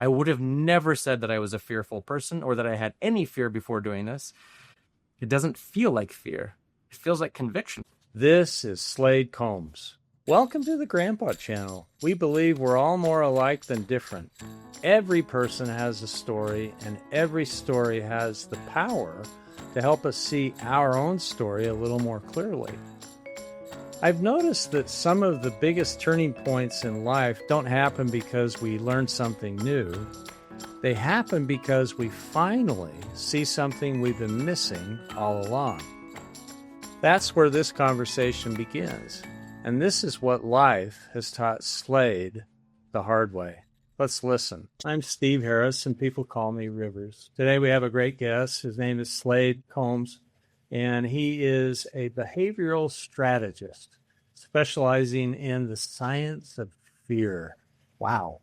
I would have never said that I was a fearful person or that I had any fear before doing this. It doesn't feel like fear. It feels like conviction. This is Slade Combs. Welcome to the Grandpa Channel. We believe we're all more alike than different. Every person has a story, and every story has the power to help us see our own story a little more clearly. I've noticed that some of the biggest turning points in life don't happen because we learn something new. They happen because we finally see something we've been missing all along. That's where this conversation begins. And this is what life has taught Slade the hard way. Let's listen. I'm Steve Harris, and people call me Rivers. Today we have a great guest. His name is Slade Combs, and he is a behavioral strategist specializing in the science of fear. Wow.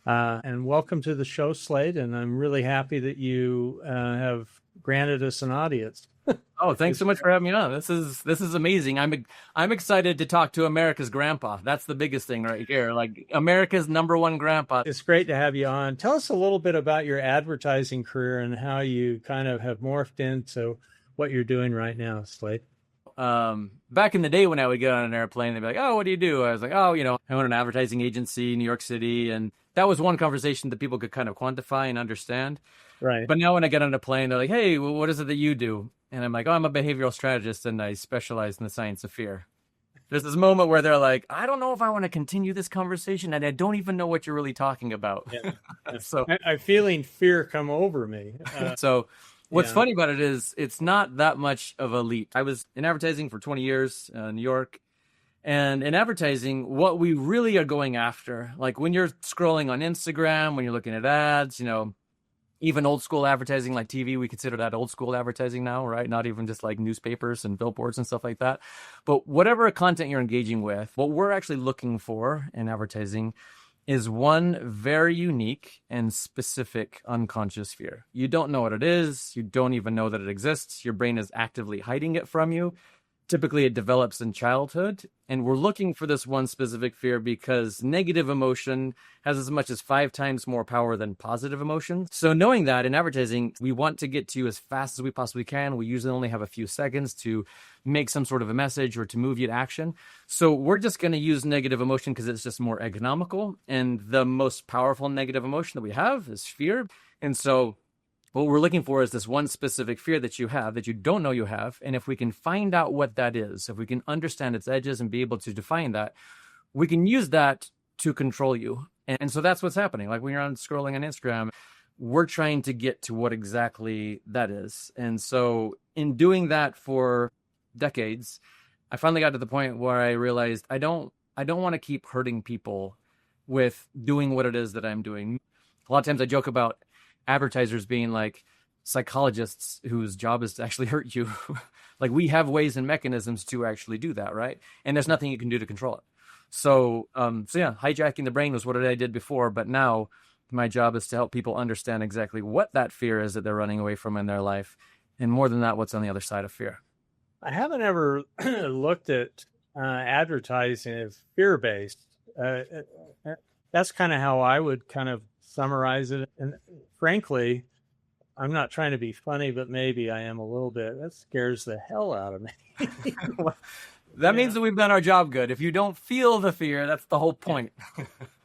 And welcome to the show, Slade, and I'm really happy that you have granted us an audience. Oh, thanks so much for having me on. This is amazing. I'm excited to talk to America's grandpa. That's the biggest thing right here. Like America's #1 grandpa. It's great to have you on. Tell us a little bit about your advertising career and how you kind of have morphed into what you're doing right now, Slade. Back in the day when I would get on an airplane, they'd be like, "Oh, what do you do?" I was like, "Oh, I own an advertising agency in New York City." And that was one conversation that people could kind of quantify and understand. Right. But now when I get on a plane, they're like, "Hey, well, what is it that you do?" And I'm like, "Oh, I'm a behavioral strategist and I specialize in the science of fear." There's this moment where they're like, "I don't know if I want to continue this conversation and I don't even know what you're really talking about." Yeah. So I'm feeling fear come over me. So what's funny about it is it's not that much of a leap. I was in advertising for 20 years in New York. And in advertising, what we really are going after, like when you're scrolling on Instagram, when you're looking at ads, even old school advertising like TV, we consider that old school advertising now, right? Not even just like newspapers and billboards and stuff like that. But whatever content you're engaging with, what we're actually looking for in advertising is one very unique and specific unconscious fear. You don't know what it is. You don't even know that it exists. Your brain is actively hiding it from you. Typically, it develops in childhood, and we're looking for this one specific fear because negative emotion has as much as 5 times more power than positive emotion. So knowing that in advertising, we want to get to you as fast as we possibly can. We usually only have a few seconds to make some sort of a message or to move you to action. So we're just going to use negative emotion because it's just more economical, and the most powerful negative emotion that we have is fear. And so what we're looking for is this one specific fear that you have that you don't know you have. And if we can find out what that is, if we can understand its edges and be able to define that, we can use that to control you. And so that's what's happening. Like when you're scrolling on Instagram, we're trying to get to what exactly that is. And so in doing that for decades, I finally got to the point where I realized I don't want to keep hurting people with doing what it is that I'm doing. A lot of times I joke about advertisers being like psychologists whose job is to actually hurt you. Like we have ways and mechanisms to actually do that, right? And there's nothing you can do to control it. So yeah, hijacking the brain was what I did before, but now my job is to help people understand exactly what that fear is that they're running away from in their life, and more than that, what's on the other side of fear. I haven't ever looked at advertising as fear-based. That's kind of how I would kind of summarize it. And frankly, I'm not trying to be funny, but maybe I am a little bit. That scares the hell out of me. That means that we've done our job good. If you don't feel the fear, that's the whole point.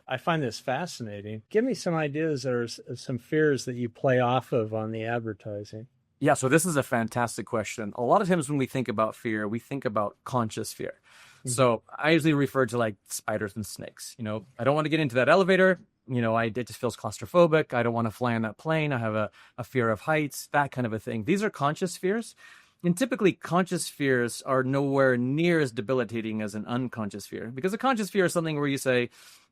I find this fascinating. Give me some ideas or some fears that you play off of on the advertising. Yeah, so this is a fantastic question. A lot of times when we think about fear, we think about conscious fear. Mm-hmm. So I usually refer to like spiders and snakes. I don't want to get into that elevator. It just feels claustrophobic. I don't want to fly on that plane. I have a fear of heights, that kind of a thing. These are conscious fears. And typically conscious fears are nowhere near as debilitating as an unconscious fear, because a conscious fear is something where you say,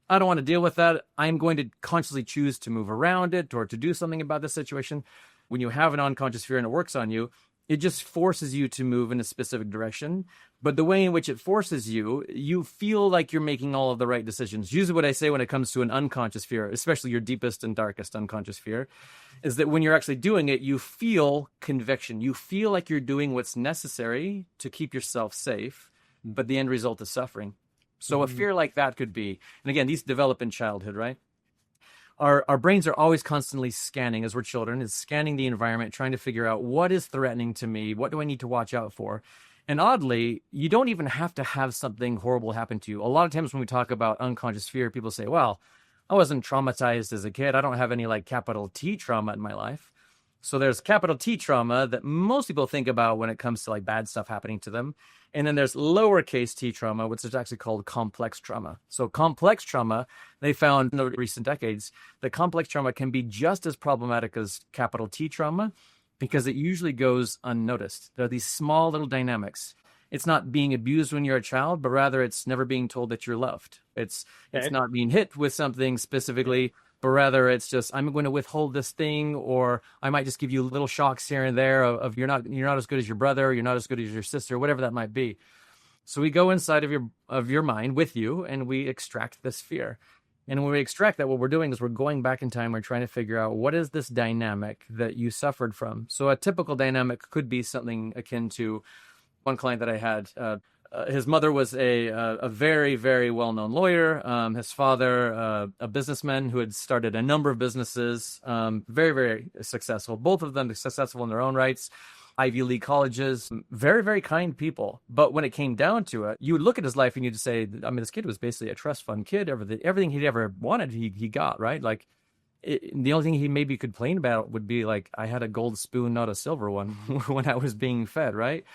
I don't want to deal with that. I'm going to consciously choose to move around it or to do something about this situation. When you have an unconscious fear and it works on you, it just forces you to move in a specific direction. But the way in which it forces you, you feel like you're making all of the right decisions. Usually what I say when it comes to an unconscious fear, especially your deepest and darkest unconscious fear, is that when you're actually doing it, you feel conviction. You feel like you're doing what's necessary to keep yourself safe, but the end result is suffering. So a fear like that could be, and again, these develop in childhood, right? our brains are always constantly scanning as we're children, is scanning the environment, trying to figure out what is threatening to me, what do I need to watch out for. And oddly, you don't even have to have something horrible happen to you. A lot of times when we talk about unconscious fear, people say, well, I wasn't traumatized as a kid. I don't have any like capital T trauma in my life. So there's capital T trauma that most people think about when it comes to like bad stuff happening to them. And then there's lowercase t trauma, which is actually called complex trauma. So complex trauma, they found in the recent decades that complex trauma can be just as problematic as capital T trauma because it usually goes unnoticed. There are these small little dynamics. It's not being abused when you're a child, but rather it's never being told that you're loved. It's not being hit with something specifically, but rather it's just, I'm going to withhold this thing, or I might just give you little shocks here and there of you're not as good as your brother, you're not as good as your sister, whatever that might be. So we go inside of your mind with you and we extract this fear. And when we extract that, what we're doing is we're going back in time. We're trying to figure out what is this dynamic that you suffered from. So a typical dynamic could be something akin to one client that I had. His mother was a very, very well-known lawyer. His father, a businessman who had started a number of businesses, very, very successful. Both of them successful in their own rights. Ivy League colleges, very, very kind people. But when it came down to it, you would look at his life and you'd say, I mean, this kid was basically a trust fund kid. Everything he'd ever wanted, he got, right? Like, the only thing he maybe complain about would be like, I had a gold spoon, not a silver one when I was being fed, right?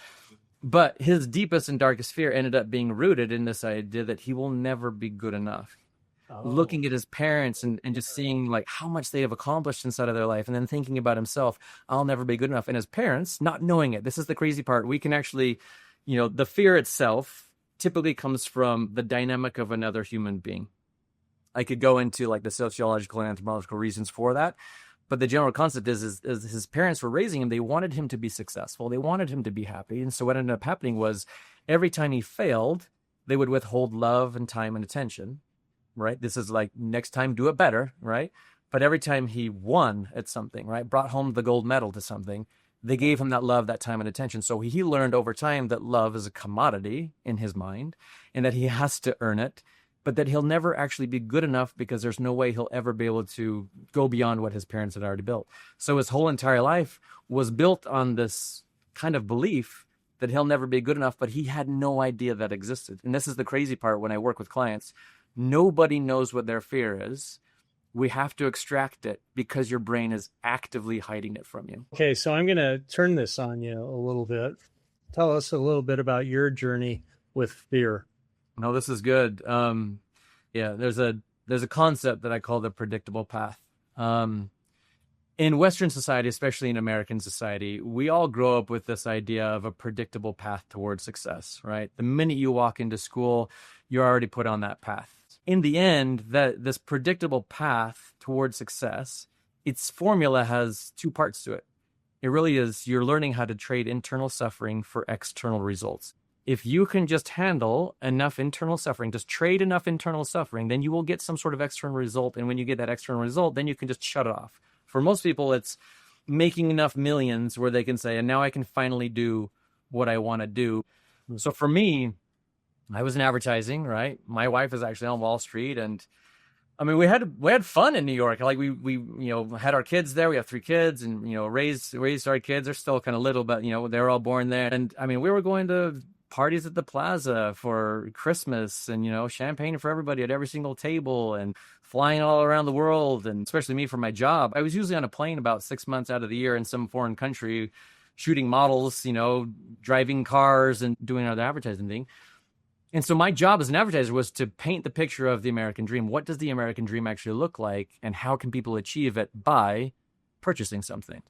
But his deepest and darkest fear ended up being rooted in this idea that he will never be good enough. Looking at his parents and just seeing like how much they have accomplished inside of their life, and then thinking about himself, I'll never be good enough. And his parents not knowing it. This is the crazy part. We can actually, the fear itself typically comes from the dynamic of another human being. I could go into like the sociological and anthropological reasons for that. But the general concept is his parents were raising him. They wanted him to be successful. They wanted him to be happy. And so what ended up happening was every time he failed, they would withhold love and time and attention, right? This is like, next time, do it better, right? But every time he won at something, right, brought home the gold medal to something, they gave him that love, that time and attention. So he learned over time that love is a commodity in his mind and that he has to earn it, but that he'll never actually be good enough because there's no way he'll ever be able to go beyond what his parents had already built. So his whole entire life was built on this kind of belief that he'll never be good enough, but he had no idea that existed. And this is the crazy part when I work with clients. Nobody knows what their fear is. We have to extract it because your brain is actively hiding it from you. Okay, so I'm going to turn this on you a little bit. Tell us a little bit about your journey with fear. No, this is good. There's a concept that I call the predictable path. In Western society, especially in American society, we all grow up with this idea of a predictable path towards success, right? The minute you walk into school, you're already put on that path. In the end, this predictable path towards success, its formula has two parts to it. It really is, you're learning how to trade internal suffering for external results. If you can just handle enough internal suffering, just trade enough internal suffering, then you will get some sort of external result. And when you get that external result, then you can just shut it off. For most people, it's making enough millions where they can say, and now I can finally do what I want to do. So for me, I was in advertising, right? My wife is actually on Wall Street. And I mean, we had fun in New York. Like we had our kids there. We have 3 kids and, raised our kids. They're still kind of little, but, they were all born there. And I mean, we were going to parties at the plaza for Christmas and, champagne for everybody at every single table and flying all around the world. And especially me for my job, I was usually on a plane about 6 months out of the year in some foreign country, shooting models, driving cars and doing another advertising thing. And so my job as an advertiser was to paint the picture of the American dream. What does the American dream actually look like? And how can people achieve it by purchasing something?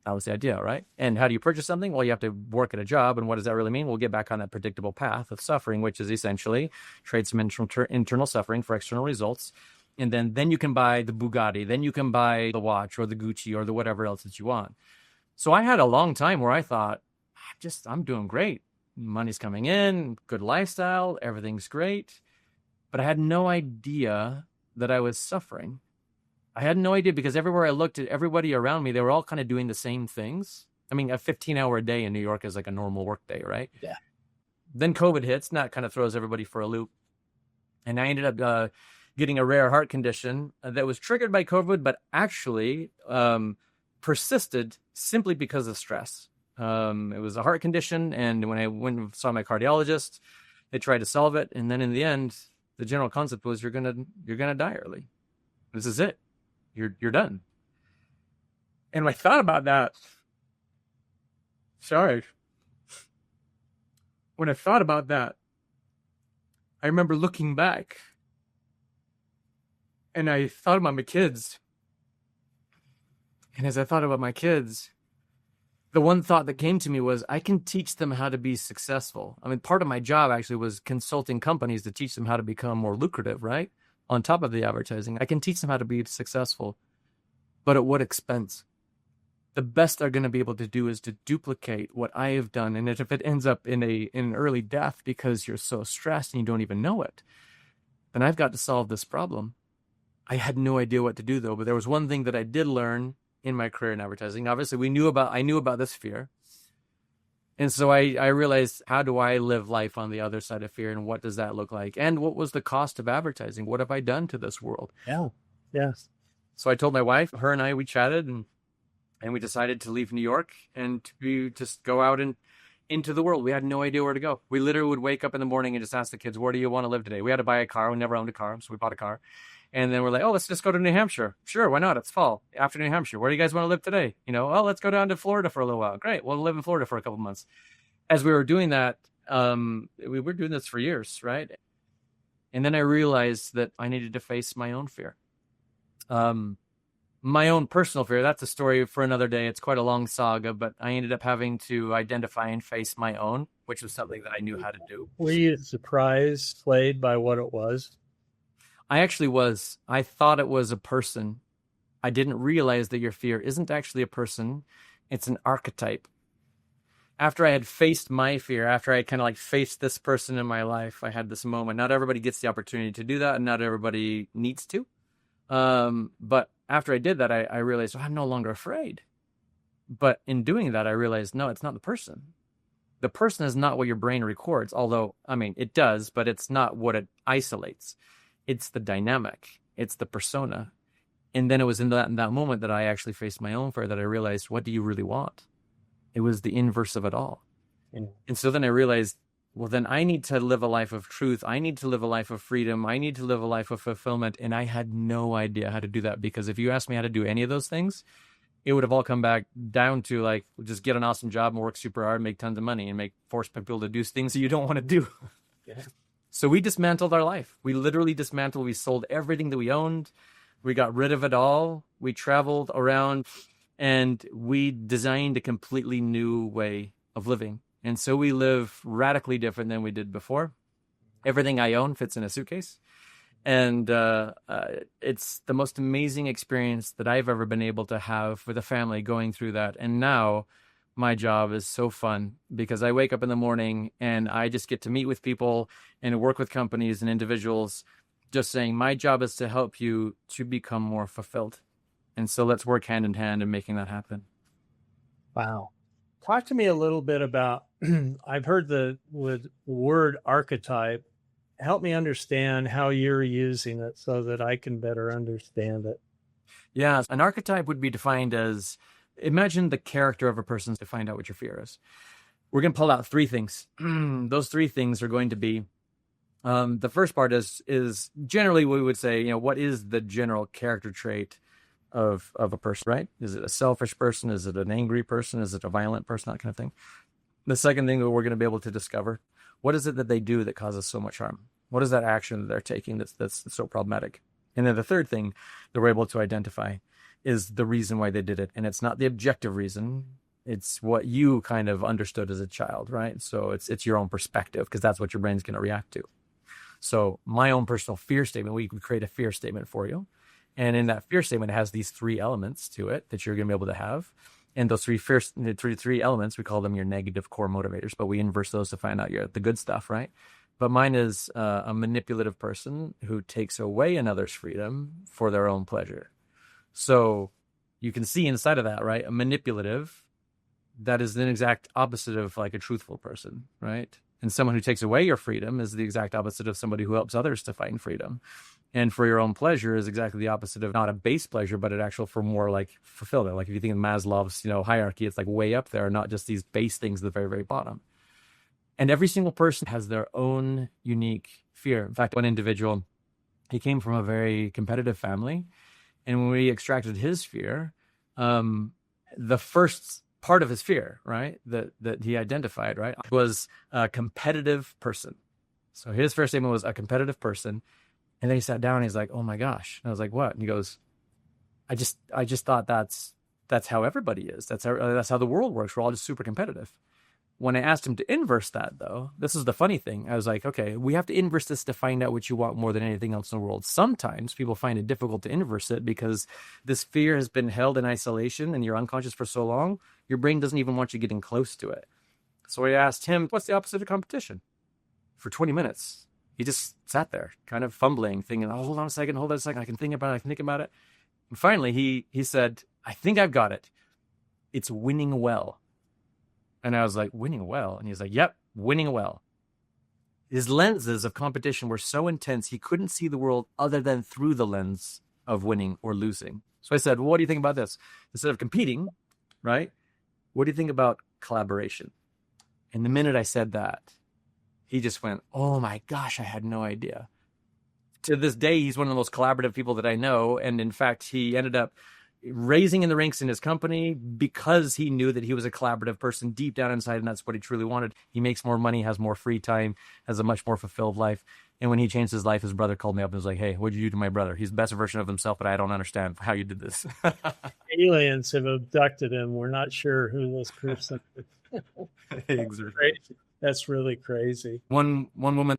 That was the idea, right? And how do you purchase something? Well, you have to work at a job. And what does that really mean? We'll get back on that predictable path of suffering, which is essentially trade some internal suffering for external results. And then you can buy the Bugatti. Then you can buy the watch or the Gucci or the whatever else that you want. So I had a long time where I thought, I'm doing great. Money's coming in, good lifestyle, everything's great. But I had no idea that I was suffering. I had no idea because everywhere I looked at everybody around me, they were all kind of doing the same things. I mean, a 15-hour day in New York is like a normal work day, right? Yeah. Then COVID hits, and that kind of throws everybody for a loop. And I ended up getting a rare heart condition that was triggered by COVID, but actually persisted simply because of stress. It was a heart condition, and when I went and saw my cardiologist, they tried to solve it, and then in the end, the general concept was you're gonna die early. This is it. You're done. And when I thought about that, when I thought about that, I remember looking back, and I thought about my kids. And as I thought about my kids, the one thought that came to me was, I can teach them how to be successful. I mean, part of my job actually was consulting companies to teach them how to become more lucrative, right? On top of the advertising, I can teach them how to be successful, but at what expense? The best they're going to be able to do is to duplicate what I have done. And if it ends up in an early death because you're so stressed and you don't even know it, then I've got to solve this problem. I had no idea what to do, though. But there was one thing that I did learn in my career in advertising. Obviously, I knew about this fear. And so I realized, how do I live life on the other side of fear, and what does that look like? And what was the cost of advertising? What have I done to this world? Yeah. Yes. So I told my wife, her and I, we chatted, and we decided to leave New York and to just go out and into the world. We had no idea where to go. We literally would wake up in the morning and just ask the kids, where do you want to live today? We had to buy a car. We never owned a car, so we bought a car. And then we're like, oh, let's just go to New Hampshire. Sure, why not? It's fall. After New Hampshire, where do you guys want to live today? Oh, let's go down to Florida for a little while. Great, we'll live in Florida for a couple months. As we were doing that, we were doing this for years, right? And then I realized that I needed to face my own fear. My own personal fear, that's a story for another day. It's quite a long saga, but I ended up having to identify and face my own, which was something that I knew how to do. Were you surprised, Slade, by what it was? I actually was. I thought it was a person. I didn't realize that your fear isn't actually a person. It's an archetype. After I had faced my fear, after I kind of like faced this person in my life, I had this moment. Not everybody gets the opportunity to do that, and not everybody needs to. But after I did that, I realized, I'm no longer afraid. But in doing that, I realized, no, it's not the person. The person is not what your brain records, although, I mean, it does, but it's not what it isolates. It's the dynamic. It's the persona. And then it was in that moment that I actually faced my own fear, that I realized, what do you really want? It was the inverse of it all. Mm. And so then I realized, well, then I need to live a life of truth. I need to live a life of freedom. I need to live a life of fulfillment. And I had no idea how to do that, because if you asked me how to do any of those things, it would have all come back down to like, just get an awesome job and work super hard, make tons of money, and force people to do things that you don't want to do. Yeah. So we dismantled our life. We literally dismantled. We sold everything that we owned. We got rid of it all. We traveled around, and we designed a completely new way of living. And so we live radically different than we did before. Everything I own fits in a suitcase. And it's the most amazing experience that I've ever been able to have with a family going through that. And now my job is so fun, because I wake up in the morning and I just get to meet with people and work with companies and individuals, just saying, my job is to help you to become more fulfilled. And so let's work hand in hand in making that happen. Wow. Talk to me a little bit about, I've heard the word archetype. Help me understand how you're using it so that I can better understand it. Yeah, an archetype would be defined as, imagine the character of a person to find out what your fear is. We're going to pull out three things. Those three things are going to be, the first part is generally we would say, what is the general character trait of a person, right? Is it a selfish person? Is it an angry person? Is it a violent person? That kind of thing. The second thing that we're going to be able to discover, what is it that they do that causes so much harm? What is that action that they're taking that's so problematic? And then the third thing that we're able to identify is the reason why they did it. And it's not the objective reason. It's what you kind of understood as a child, right? So it's your own perspective, because that's what your brain's going to react to. So my own personal fear statement, we can create a fear statement for you. And in that fear statement, it has these three elements to it that you're going to be able to have. And those three elements, we call them your negative core motivators, but we inverse those to find out the good stuff, right? But mine is a manipulative person who takes away another's freedom for their own pleasure. So you can see inside of that, right? A manipulative, that is the exact opposite of like a truthful person, right? And someone who takes away your freedom is the exact opposite of somebody who helps others to find freedom. And for your own pleasure is exactly the opposite of not a base pleasure, but an actual for more like fulfillment. Like if you think of Maslow's, hierarchy, it's like way up there, not just these base things at the very, very bottom. And every single person has their own unique fear. In fact, one individual, he came from a very competitive family. And when we extracted his fear, the first part of his fear, right, that he identified, right, was a competitive person. So his first statement was a competitive person. And then he sat down and he's like, oh my gosh. And I was like, what? And he goes, I just thought that's how everybody is. That's how the world works. We're all just super competitive. When I asked him to inverse that, though, this is the funny thing. I was like, okay, we have to inverse this to find out what you want more than anything else in the world. Sometimes people find it difficult to inverse it because this fear has been held in isolation and you're unconscious for so long, your brain doesn't even want you getting close to it. So I asked him, what's the opposite of competition? For 20 minutes, he just sat there kind of fumbling, thinking, oh, hold on a second, I can think about it. And finally, he said, I think I've got it. It's winning well. And I was like, winning well? And he's like, yep, winning well. His lenses of competition were so intense, he couldn't see the world other than through the lens of winning or losing. So I said, well, what do you think about this? Instead of competing, right? What do you think about collaboration? And the minute I said that, he just went, oh my gosh, I had no idea. To this day, he's one of the most collaborative people that I know. And in fact, he ended up raising in the ranks in his company because he knew that he was a collaborative person deep down inside, and that's what he truly wanted. He makes more money, has more free time, has a much more fulfilled life. And when he changed his life, his brother called me up and was like, hey, what'd you do to my brother? He's the best version of himself, but I don't understand how you did this. Aliens have abducted him. We're not sure who this person is. Exactly. That's really crazy. One woman,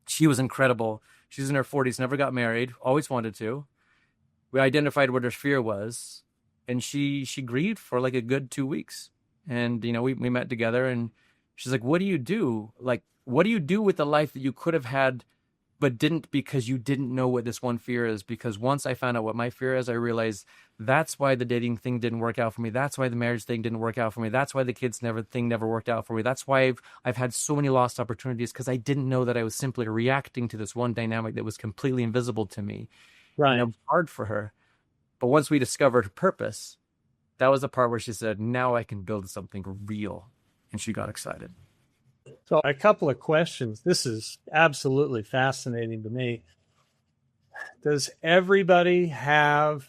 she was incredible. She's in her 40s, never got married, always wanted to. We identified what her fear was, and she grieved for like a good 2 weeks. And, we met together, and she's like, what do you do? Like, what do you do with the life that you could have had, but didn't because you didn't know what this one fear is? Because once I found out what my fear is, I realized that's why the dating thing didn't work out for me. That's why the marriage thing didn't work out for me. That's why the kids never worked out for me. That's why I've had so many lost opportunities, because I didn't know that I was simply reacting to this one dynamic that was completely invisible to me. Right. It was hard for her. But once we discovered her purpose, that was the part where she said, now I can build something real. And she got excited. So a couple of questions. This is absolutely fascinating to me. Does everybody have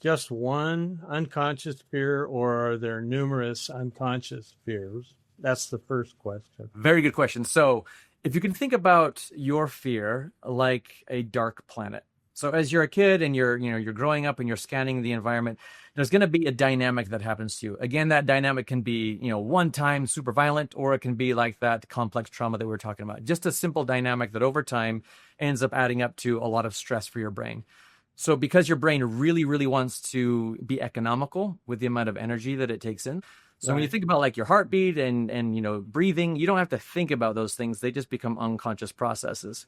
just one unconscious fear, or are there numerous unconscious fears? That's the first question. Very good question. So if you can think about your fear like a dark planet. So as you're a kid and you're growing up and you're scanning the environment, there's going to be a dynamic that happens to you. Again, that dynamic can be, one time super violent, or it can be like that complex trauma that we were talking about. Just a simple dynamic that over time ends up adding up to a lot of stress for your brain. So because your brain really, really wants to be economical with the amount of energy that it takes in. So when you think about like your heartbeat and breathing, you don't have to think about those things. They just become unconscious processes.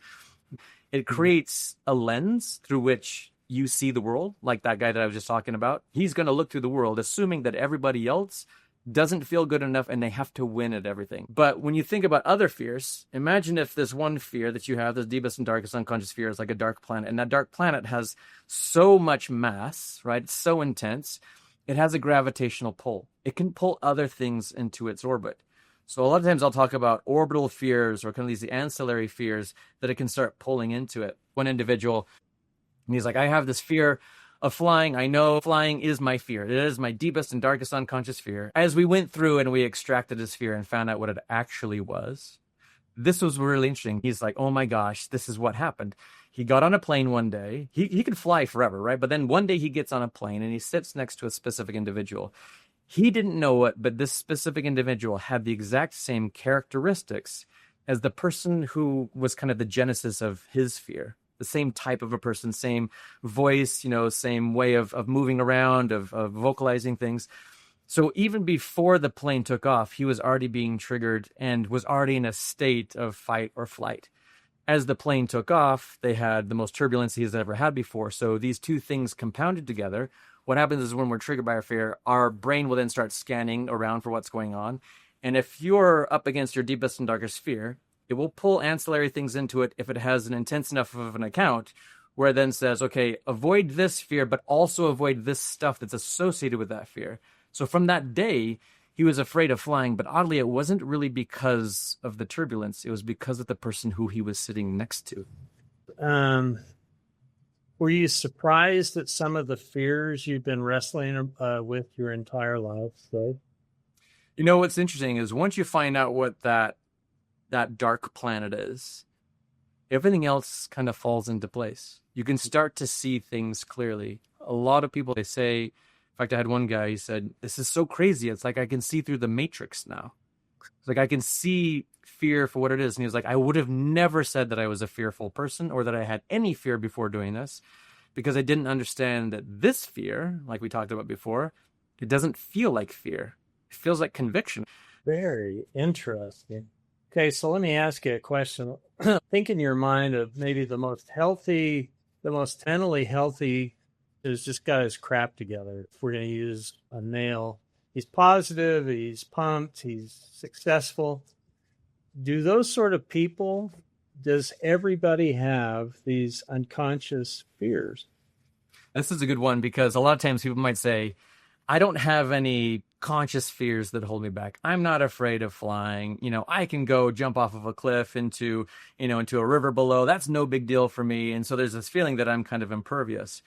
It creates a lens through which you see the world, like that guy that I was just talking about. He's going to look through the world, assuming that everybody else doesn't feel good enough and they have to win at everything. But when you think about other fears, imagine if this one fear that you have, this deepest and darkest unconscious fear, is like a dark planet. And that dark planet has so much mass, right? It's so intense. It has a gravitational pull. It can pull other things into its orbit. So a lot of times I'll talk about orbital fears, or kind of these ancillary fears that it can start pulling into it. One individual, and he's like, I have this fear of flying. I know flying is my fear. It is my deepest and darkest unconscious fear. As we went through and we extracted his fear and found out what it actually was, this was really interesting. He's like, oh my gosh, this is what happened. He got on a plane one day. He could fly forever, right? But then one day he gets on a plane and he sits next to a specific individual. He didn't know it, but this specific individual had the exact same characteristics as the person who was kind of the genesis of his fear. The same type of a person, same voice, same way of moving around, of vocalizing things. So even before the plane took off, he was already being triggered and was already in a state of fight or flight. As the plane took off, they had the most turbulence he's ever had before. So these two things compounded together. What happens is when we're triggered by our fear, our brain will then start scanning around for what's going on. And if you're up against your deepest and darkest fear, it will pull ancillary things into it if it has an intense enough of an account where it then says, okay, avoid this fear, but also avoid this stuff that's associated with that fear. So from that day, he was afraid of flying, but oddly, it wasn't really because of the turbulence. It was because of the person who he was sitting next to. Were you surprised at some of the fears you've been wrestling with your entire life, Slade? You know, what's interesting is once you find out what that dark planet is, everything else kind of falls into place. You can start to see things clearly. A lot of people, they say, in fact, I had one guy, he said, this is so crazy. It's like I can see through the matrix now. It's like I can see fear for what it is. And he was like, I would have never said that I was a fearful person or that I had any fear before doing this, because I didn't understand that this fear, like we talked about before, it doesn't feel like fear. It feels like conviction. Very interesting. Okay, so let me ask you a question. Think in your mind of maybe the most mentally healthy who's just got his crap together. If we're going to use a nail, he's positive, he's pumped, he's successful. Do those sort of people, does everybody have these unconscious fears? This is a good one, because a lot of times people might say, I don't have any conscious fears that hold me back. I'm not afraid of flying. You know, I can go jump off of a cliff into a river below. That's no big deal for me. And so there's this feeling that I'm kind of impervious.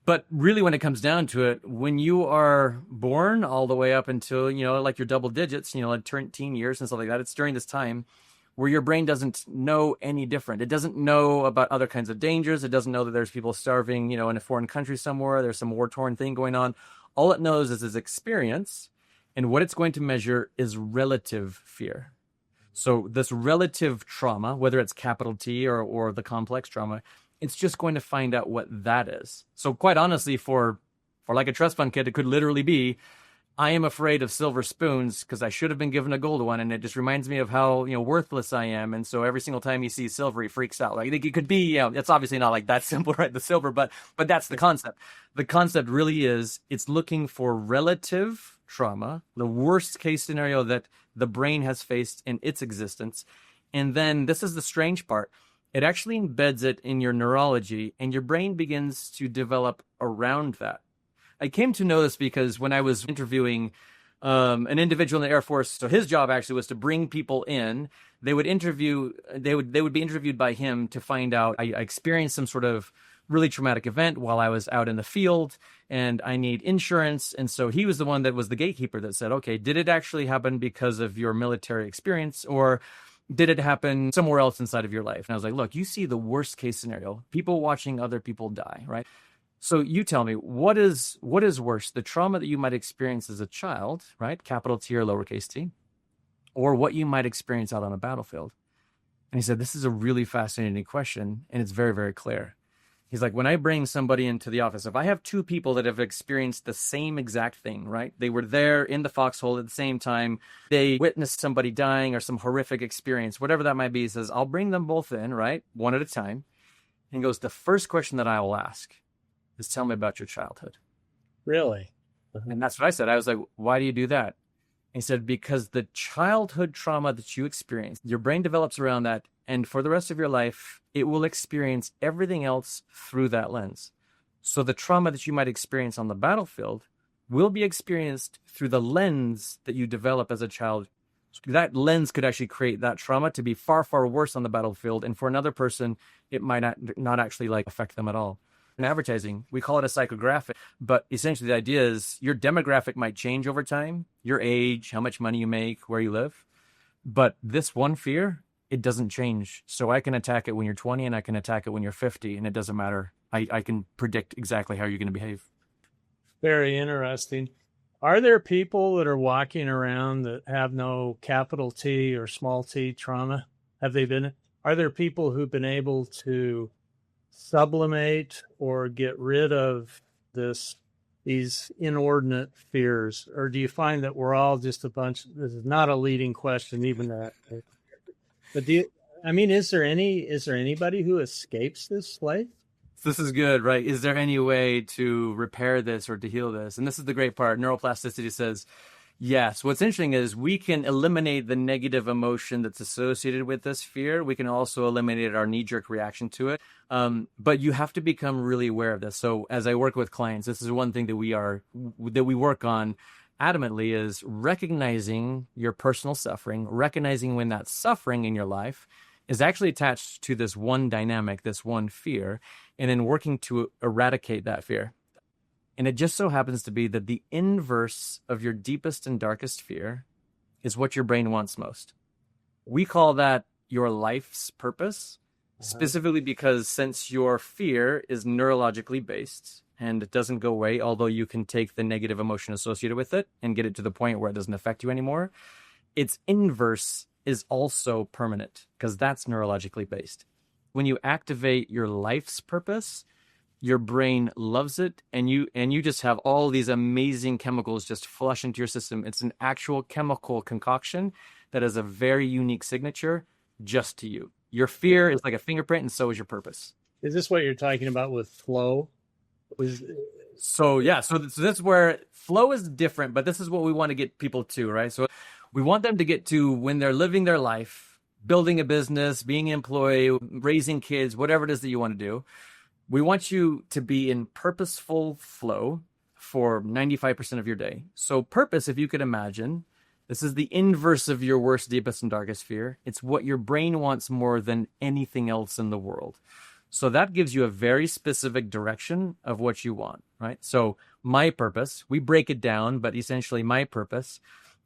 But really, when it comes down to it, when you are born all the way up until, like your double digits, like teen years and stuff like that, it's during this time where your brain doesn't know any different. It doesn't know about other kinds of dangers. It doesn't know that there's people starving, in a foreign country somewhere. There's some war-torn thing going on. All it knows is its experience, and what it's going to measure is relative fear. So this relative trauma, whether it's capital T or the complex trauma, it's just going to find out what that is. So quite honestly, for like a trust fund kid, it could literally be, I am afraid of silver spoons because I should have been given a gold one, and it just reminds me of how worthless I am. And so every single time he sees silver, he freaks out. Like it could be, it's obviously not like that simple, right? The silver, but that's the concept. The concept really is it's looking for relative trauma, the worst case scenario that the brain has faced in its existence. And then this is the strange part. It actually embeds it in your neurology, and your brain begins to develop around that. I came to know this because when I was interviewing an individual in the Air Force, so his job actually was to bring people in. They would be interviewed by him to find out. I experienced some sort of really traumatic event while I was out in the field, and I need insurance. And so he was the one that was the gatekeeper that said, okay, did it actually happen because of your military experience, or did it happen somewhere else inside of your life? And I was like, look, you see the worst case scenario, people watching other people die, right? So you tell me, what is worse, the trauma that you might experience as a child, right? Capital T or lowercase t, or what you might experience out on a battlefield? And he said, this is a really fascinating question, and it's very, very clear. He's like, when I bring somebody into the office, if I have two people that have experienced the same exact thing, right? They were there in the foxhole at the same time. They witnessed somebody dying or some horrific experience, whatever that might be. He says, I'll bring them both in, right? One at a time. And he goes, the first question that I will ask is, tell me about your childhood. Really? And that's what I said. I was like, why do you do that? He said, because the childhood trauma that you experienced, your brain develops around that. And for the rest of your life, it will experience everything else through that lens. So the trauma that you might experience on the battlefield will be experienced through the lens that you develop as a child. So that lens could actually create that trauma to be far, far worse on the battlefield. And for another person, it might not actually affect them at all. In advertising, we call it a psychographic, but essentially the idea is your demographic might change over time, your age, how much money you make, where you live. But this one fear, it doesn't change. So I can attack it when you're 20 and I can attack it when you're 50, and it doesn't matter. I can predict exactly how you're going to behave. Very interesting. Are there people that are walking around that have no capital T or small t trauma? Are there people who've been able to sublimate or get rid of these inordinate fears? Or do you find that we're all just a bunch? This is not a leading question, even that. But is there anybody who escapes this, Slade? This is good, right? Is there any way to repair this or to heal this? And this is the great part. Neuroplasticity says Yes. What's interesting is we can eliminate the negative emotion that's associated with this fear. We can also eliminate our knee-jerk reaction to it. But you have to become really aware of this. So as I work with clients, this is one thing that we work on adamantly is recognizing your personal suffering, recognizing when that suffering in your life is actually attached to this one dynamic, this one fear, and then working to eradicate that fear. And it just so happens to be that the inverse of your deepest and darkest fear is what your brain wants most. We call that your life's purpose, specifically because since your fear is neurologically based and it doesn't go away, although you can take the negative emotion associated with it and get it to the point where it doesn't affect you anymore, its inverse is also permanent because that's neurologically based. When you activate your life's purpose, your brain loves it, and you just have all these amazing chemicals just flush into your system. It's an actual chemical concoction that has a very unique signature just to you. Your fear is like a fingerprint, and so is your purpose. Is this what you're talking about with flow? So this is where flow is different, but this is what we want to get people to, right? So we want them to get to when they're living their life, building a business, being an employee, raising kids, whatever it is that you want to do. We want you to be in purposeful flow for 95% of your day. So purpose, if you could imagine, this is the inverse of your worst, deepest, and darkest fear. It's what your brain wants more than anything else in the world. So that gives you a very specific direction of what you want, right? So my purpose, we break it down, but essentially my purpose,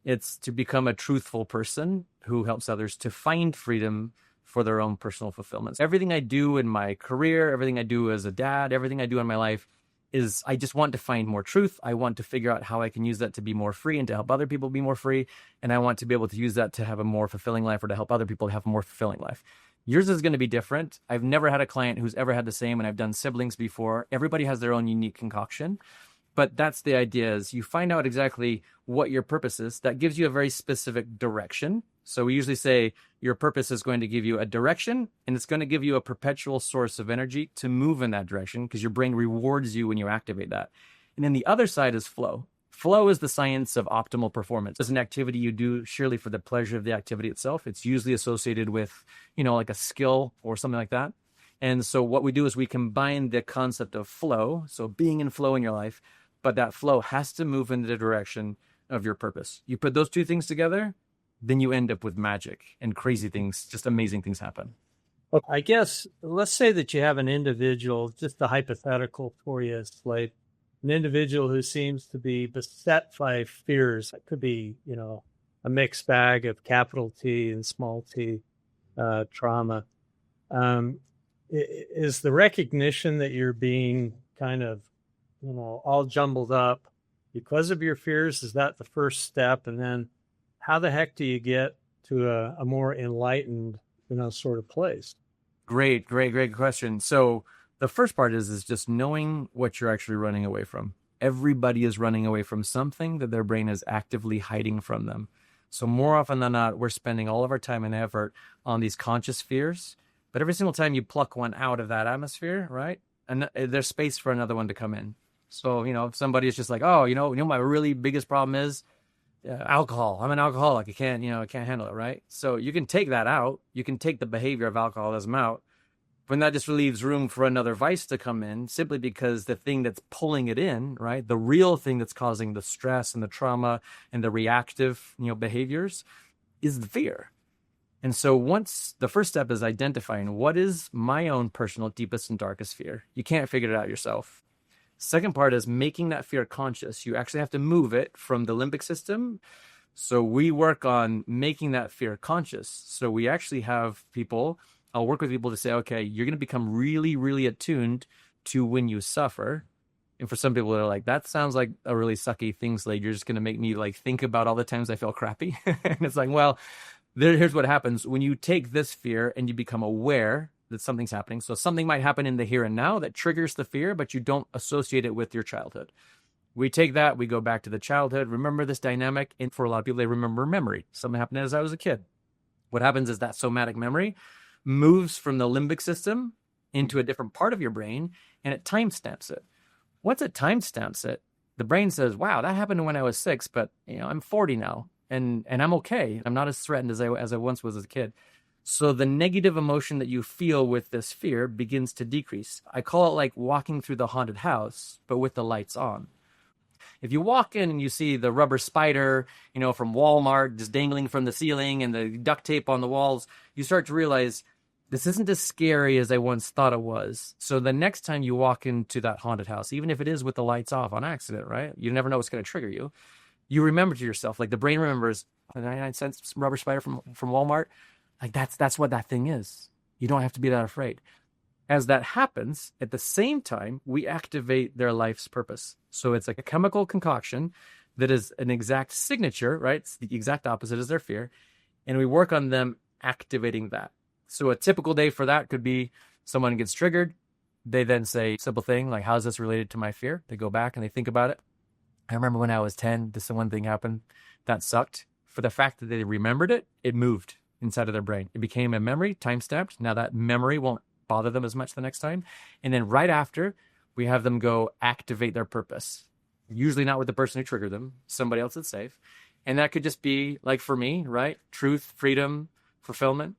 it's to become a truthful person who helps others to find freedom for their own personal fulfillment. Everything I do in my career, everything I do as a dad, everything I do in my life is I just want to find more truth. I want to figure out how I can use that to be more free and to help other people be more free. And I want to be able to use that to have a more fulfilling life or to help other people have a more fulfilling life. Yours is going to be different. I've never had a client who's ever had the same, and I've done siblings before. Everybody has their own unique concoction. But that's the idea is you find out exactly what your purpose is. That gives you a very specific direction. So we usually say your purpose is going to give you a direction, and it's going to give you a perpetual source of energy to move in that direction because your brain rewards you when you activate that. And then the other side is flow. Flow is the science of optimal performance. It's an activity you do surely for the pleasure of the activity itself. It's usually associated with, like a skill or something like that. And so what we do is we combine the concept of flow, so being in flow in your life, but that flow has to move in the direction of your purpose. You put those two things together, then you end up with magic and crazy things, just amazing things happen. Well, I guess, let's say that you have an individual, just a hypothetical for you, Slade, an individual who seems to be beset by fears. It could be, a mixed bag of capital T and small t trauma. Is the recognition that you're being kind of all jumbled up because of your fears, is that the first step? And then how the heck do you get to a more enlightened, sort of place? Great question. So the first part is just knowing what you're actually running away from. Everybody is running away from something that their brain is actively hiding from them. So more often than not, we're spending all of our time and effort on these conscious fears. But every single time you pluck one out of that atmosphere, right? And there's space for another one to come in. So, if somebody is just like, oh, my really biggest problem is alcohol. I'm an alcoholic. I can't handle it, right? So you can take that out. You can take the behavior of alcoholism out. But that just leaves room for another vice to come in simply because the thing that's pulling it in, right? The real thing that's causing the stress and the trauma and the reactive, behaviors is the fear. And so once the first step is identifying what is my own personal deepest and darkest fear. You can't figure it out yourself. Second part is making that fear conscious. You actually have to move it from the limbic system. So we work on making that fear conscious. So we actually have I'll work with people to say, okay, you're going to become really, really attuned to when you suffer. And for some people, they're like, that sounds like a really sucky thing, Slade. You're just going to make me think about all the times I feel crappy. And it's like, well, here's what happens when you take this fear and you become aware that something's happening. So something might happen in the here and now that triggers the fear, but you don't associate it with your childhood. We take that, we go back to the childhood, remember this dynamic. And for a lot of people, they remember memory. Something happened as I was a kid. What happens is that somatic memory moves from the limbic system into a different part of your brain, and it timestamps it. Once it timestamps it, The brain says, wow, that happened when I was 6, but I'm 40 now, and I'm okay. I'm not as threatened as I once was as a kid. So the negative emotion that you feel with this fear begins to decrease. I call it like walking through the haunted house, but with the lights on. If you walk in and you see the rubber spider, from Walmart just dangling from the ceiling and the duct tape on the walls, you start to realize this isn't as scary as I once thought it was. So the next time you walk into that haunted house, even if it is with the lights off on accident, right? You never know what's going to trigger you. You remember to yourself, like the brain remembers a 99-cent rubber spider from Walmart. Like that's what that thing is. You don't have to be that afraid. As that happens, at the same time, we activate their life's purpose. So it's like a chemical concoction that is an exact signature, right? It's the exact opposite as their fear. And we work on them activating that. So a typical day for that could be someone gets triggered. They then say simple thing like, how's this related to my fear? They go back and they think about it. I remember when I was 10, this one thing happened that sucked. For the fact that they remembered it, it moved inside of their brain. It became a memory, time-stamped. Now that memory won't bother them as much the next time. And then right after, we have them go activate their purpose. Usually not with the person who triggered them, somebody else that's safe. And that could just be like for me, right? Truth, freedom, fulfillment.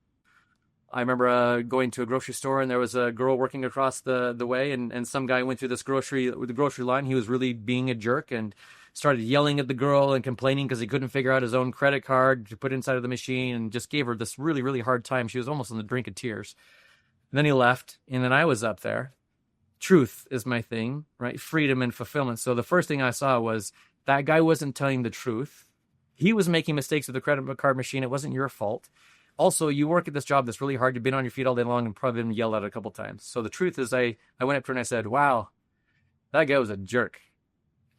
I remember going to a grocery store and there was a girl working across the way and some guy went through the grocery line. He was really being a jerk and started yelling at the girl and complaining because he couldn't figure out his own credit card to put inside of the machine and just gave her this really, really hard time. She was almost on the brink of tears. And then he left and then I was up there. Truth is my thing, right? Freedom and fulfillment. So the first thing I saw was that guy wasn't telling the truth. He was making mistakes with the credit card machine. It wasn't your fault. Also, you work at this job that's really hard. You've been on your feet all day long and probably been yelled at a couple times. So the truth is I went up to her and I said, wow, that guy was a jerk.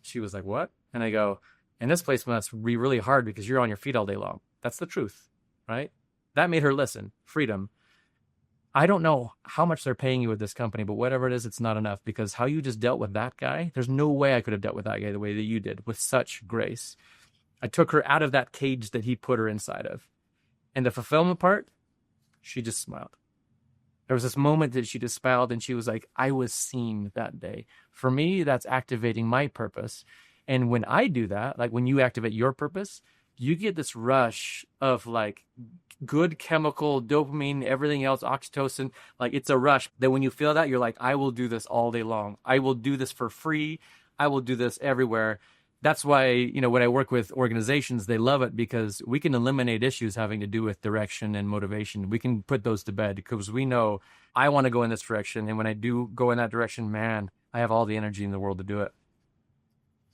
She was like, what? And I go, in this place must be really hard because you're on your feet all day long. That's the truth, right? That made her listen. Freedom. I don't know how much they're paying you with this company, but whatever it is, it's not enough because how you just dealt with that guy, there's no way I could have dealt with that guy the way that you did with such grace. I took her out of that cage that he put her inside of. And the fulfillment part, she just smiled. There was this moment that she just smiled and she was like, I was seen that day. For me, that's activating my purpose. And when I do that, like when you activate your purpose, you get this rush of like good chemical, dopamine, everything else, oxytocin. Like it's a rush that when you feel that, you're like, I will do this all day long. I will do this for free. I will do this everywhere. That's why, when I work with organizations, they love it because we can eliminate issues having to do with direction and motivation. We can put those to bed because we know I want to go in this direction. And when I do go in that direction, man, I have all the energy in the world to do it.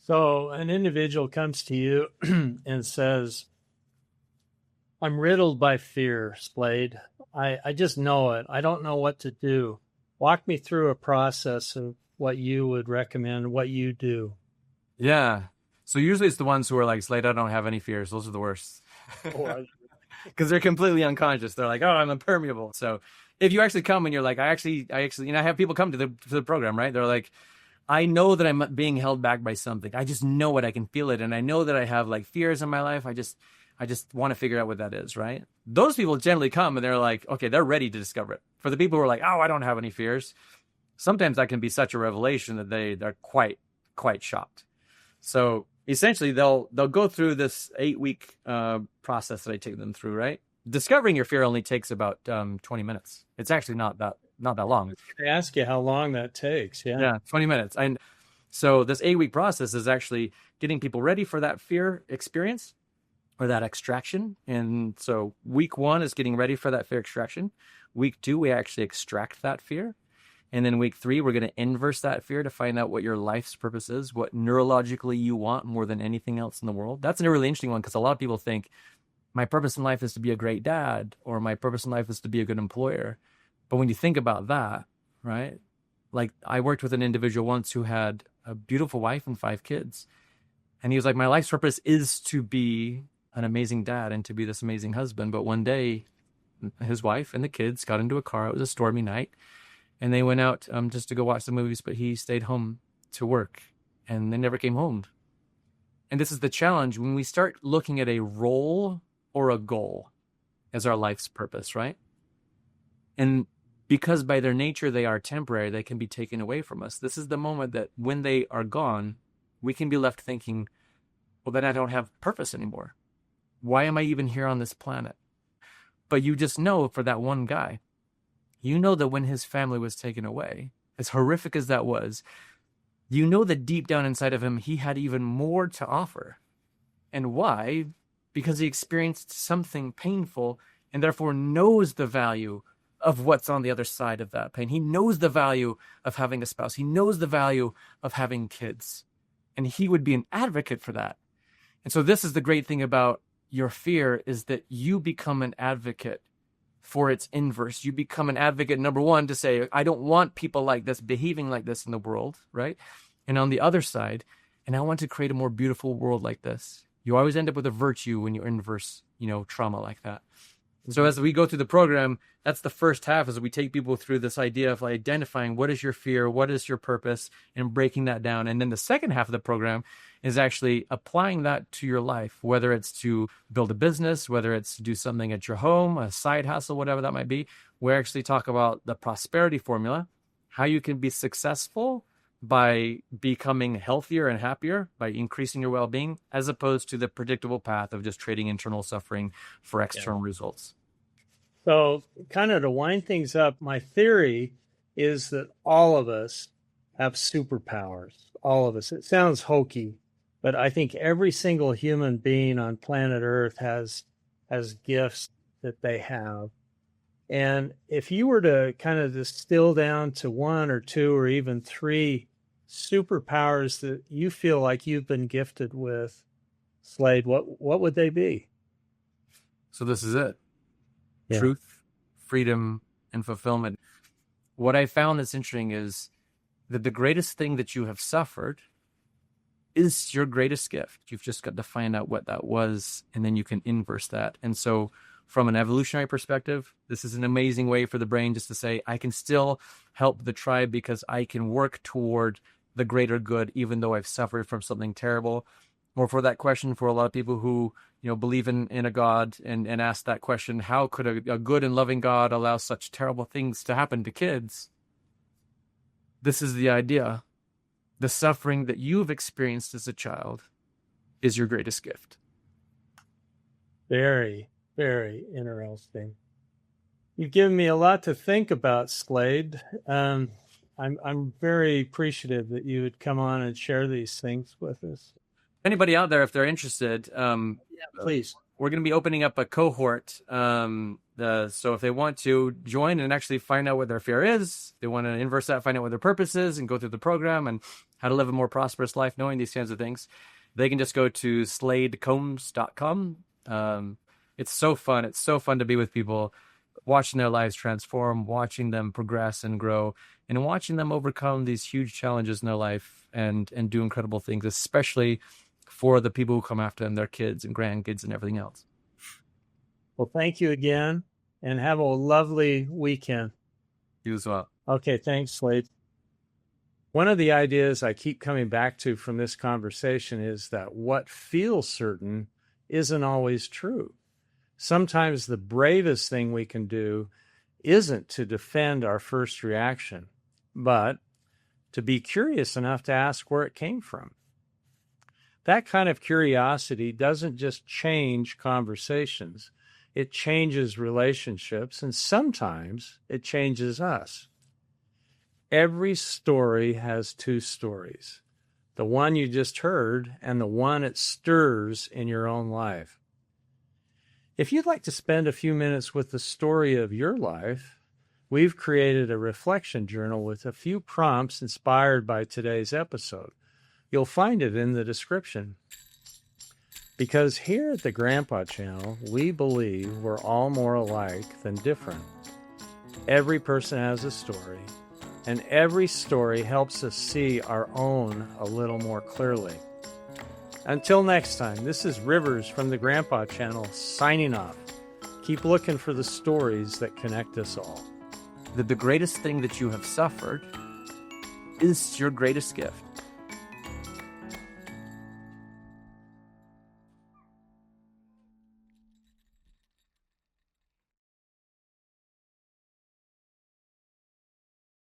So an individual comes to you and says, I'm riddled by fear, Slade. I just know it. I don't know what to do. Walk me through a process of what you would recommend, what you do. Yeah. So usually it's the ones who are like, Slade, I don't have any fears. Those are the worst. Because they're completely unconscious. They're like, oh, I'm impermeable. So if you actually come and you're like, I actually, I have people come to the program, right? They're like, I know that I'm being held back by something. I just know it. I can feel it. And I know that I have like fears in my life. I just want to figure out what that is, right? Those people generally come and they're like, okay, they're ready to discover it. For the people who are like, oh, I don't have any fears. Sometimes that can be such a revelation that they're quite shocked. So essentially, they'll go through this 8-week process that I take them through. Right, discovering your fear only takes about 20 minutes. It's actually not that long. I ask you how long that takes. Yeah, 20 minutes. And so this 8-week process is actually getting people ready for that fear experience or that extraction. And so week 1 is getting ready for that fear extraction. Week 2, we actually extract that fear. And then week 3, we're going to inverse that fear to find out what your life's purpose is, what neurologically you want more than anything else in the world. That's a really interesting one because a lot of people think my purpose in life is to be a great dad or my purpose in life is to be a good employer. But when you think about that, right? Like I worked with an individual once who had a beautiful wife and 5 kids. And he was like, my life's purpose is to be an amazing dad and to be this amazing husband. But one day his wife and the kids got into a car. It was a stormy night. And they went out just to go watch the movies, but he stayed home to work and they never came home. And this is the challenge when we start looking at a role or a goal as our life's purpose, right? And because by their nature, they are temporary, they can be taken away from us. This is the moment that when they are gone, we can be left thinking, well, then I don't have purpose anymore. Why am I even here on this planet? But you just know, for that one guy, you know that when his family was taken away, as horrific as that was, you know that deep down inside of him, he had even more to offer. And why? Because he experienced something painful and therefore knows the value of what's on the other side of that pain. He knows the value of having a spouse. He knows the value of having kids. And he would be an advocate for that. And so this is the great thing about your fear, is that you become an advocate for its inverse. You become an advocate, number one, to say, I don't want people like this behaving like this in the world, right? And on the other side, and I want to create a more beautiful world like this. You always end up with a virtue when you inverse, trauma like that. So as we go through the program, that's the first half, as we take people through this idea of identifying what is your fear, what is your purpose, and breaking that down. And then the second half of the program is actually applying that to your life, whether it's to build a business, whether it's to do something at your home, a side hustle, whatever that might be. We actually talk about the prosperity formula, how you can be successful by becoming healthier and happier, by increasing your well-being, as opposed to the predictable path of just trading internal suffering for external results. So kind of to wind things up, my theory is that all of us have superpowers. All of us. It sounds hokey, but I think every single human being on planet Earth has gifts that they have. And if you were to kind of distill down to one or two or even three superpowers that you feel like you've been gifted with, Slade, what would they be? So this is it. Yeah. Truth, freedom, and fulfillment. What I found that's interesting is that the greatest thing that you have suffered is your greatest gift. You've just got to find out what that was, and then you can inverse that. And so from an evolutionary perspective, this is an amazing way for the brain just to say, I can still help the tribe because I can work toward the greater good, even though I've suffered from something terrible. Or for that question, for a lot of people who believe in a God and ask that question, how could a good and loving God allow such terrible things to happen to kids? This is the idea. The suffering that you've experienced as a child is your greatest gift. Very, very interesting. You've given me a lot to think about, Slade. I'm very appreciative that you would come on and share these things with us. Anybody out there, if they're interested, please. We're going to be opening up a cohort. So if they want to join and actually find out what their fear is, they want to inverse that, find out what their purpose is, and go through the program and how to live a more prosperous life, knowing these kinds of things, they can just go to sladecombs.com. It's so fun. It's so fun to be with people, watching their lives transform, watching them progress and grow, and watching them overcome these huge challenges in their life and do incredible things, especially for the people who come after them, their kids and grandkids and everything else. Well, thank you again, and have a lovely weekend. You as well. Okay, thanks, Slade. One of the ideas I keep coming back to from this conversation is that what feels certain isn't always true. Sometimes the bravest thing we can do isn't to defend our first reaction, but to be curious enough to ask where it came from. That kind of curiosity doesn't just change conversations. It changes relationships, and sometimes it changes us. Every story has two stories, the one you just heard and the one it stirs in your own life. If you'd like to spend a few minutes with the story of your life, we've created a reflection journal with a few prompts inspired by today's episode. You'll find it in the description. Because here at the Grandpa Channel, we believe we're all more alike than different. Every person has a story, and every story helps us see our own a little more clearly. Until next time, this is Rivers from the Grandpa Channel signing off. Keep looking for the stories that connect us all. That the greatest thing that you have suffered is your greatest gift.